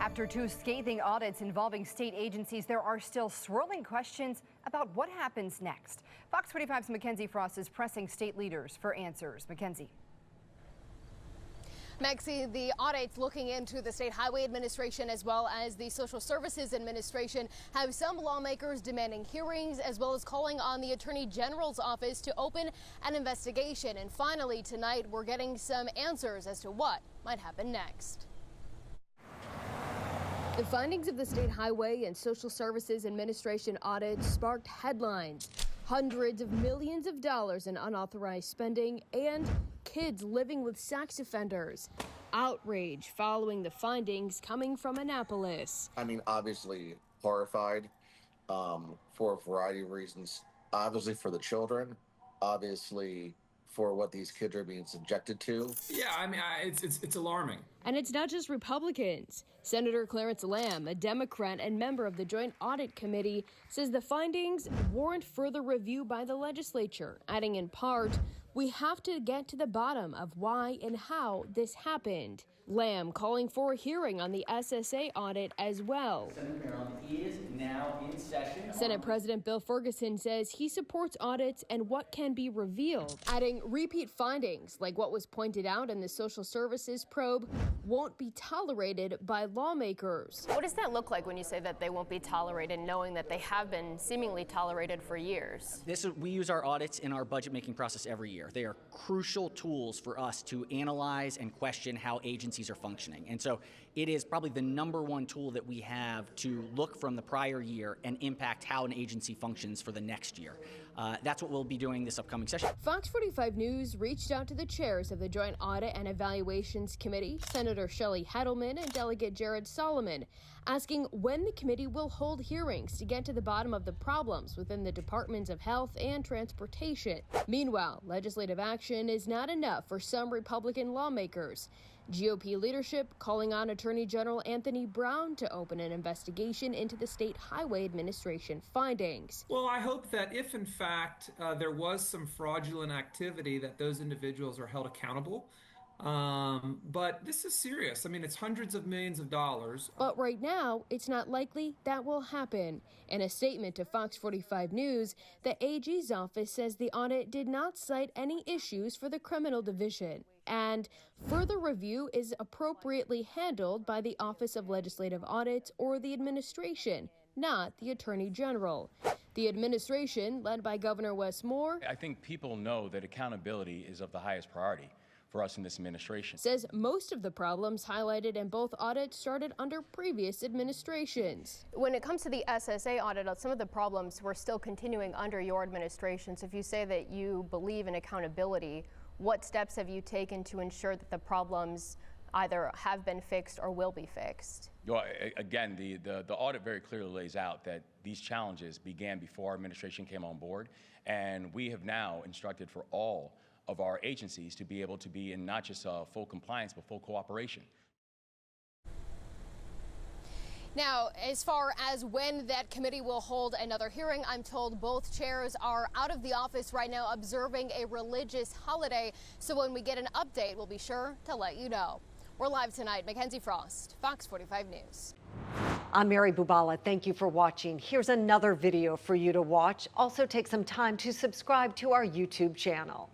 After two scathing audits involving state agencies, there are still swirling questions about what happens next. Fox 45's Mackenzie Frost is pressing state leaders for answers. Mackenzie. Maxie, the audits looking into the State Highway Administration as well as the Social Services Administration have some lawmakers demanding hearings as well as calling on the Attorney General's office to open an investigation. And finally, tonight, we're getting some answers as to what might happen next. The findings of the State Highway and Social Services Administration audit sparked headlines. Hundreds of millions of dollars in unauthorized spending and kids living with sex offenders. Outrage following the findings coming from Annapolis. I mean, obviously horrified for a variety of reasons. Obviously for the children, obviously for what these kids are being subjected to. Yeah, I mean, it's alarming. And it's not just Republicans. Senator Clarence Lamb, a Democrat and member of the Joint Audit Committee, says the findings warrant further review by the legislature, adding in part, "We have to get to the bottom of why and how this happened." Lamb calling for a hearing on the SSA audit as well. Senate Maryland is now in session. Senate President Bill Ferguson says he supports audits and what can be revealed, adding repeat findings like what was pointed out in the Social Services probe won't be tolerated by lawmakers. What does that look like when you say that they won't be tolerated, knowing that they have been seemingly tolerated for years? We use our audits in our budget making process every year. They are crucial tools for us to analyze and question how agencies are functioning. And so it is probably the number one tool that we have to look from the prior year and impact how an agency functions for the next year. That's what we'll be doing this upcoming session. Fox 45 News reached out to the chairs of the Joint Audit and Evaluations Committee, Senator Shelley Heddleman and Delegate Jared Solomon, asking when the committee will hold hearings to get to the bottom of the problems within the Departments of Health and Transportation. Meanwhile, legislative action is not enough for some Republican lawmakers. GOP leadership calling on Attorney General Anthony Brown to open an investigation into the State Highway Administration findings. Well, I hope that if in fact there was some fraudulent activity, that those individuals are held accountable. But this is serious. I mean, it's hundreds of millions of dollars. But right now, it's not likely that will happen. In a statement to Fox 45 News, the AG's office says the audit did not cite any issues for the criminal division. And further review is appropriately handled by the Office of Legislative Audits or the administration, not the Attorney General. The administration, led by Governor Wes Moore, I think people know that accountability is of the highest priority for us in this administration. Says most of the problems highlighted in both audits started under previous administrations. When it comes to the SSA audit, some of the problems were still continuing under your administration. So if you say that you believe in accountability, what steps have you taken to ensure that the problems either have been fixed or will be fixed? Well, again, the audit very clearly lays out that these challenges began before our administration came on board, and we have now instructed for all of our agencies to be able to be in not just full compliance, but full cooperation. Now, as far as when that committee will hold another hearing, I'm told both chairs are out of the office right now observing a religious holiday. So when we get an update, we'll be sure to let you know. We're live tonight. Mackenzie Frost, Fox 45 News. I'm Mary Bubala. Thank you for watching. Here's another video for you to watch. Also take some time to subscribe to our YouTube channel.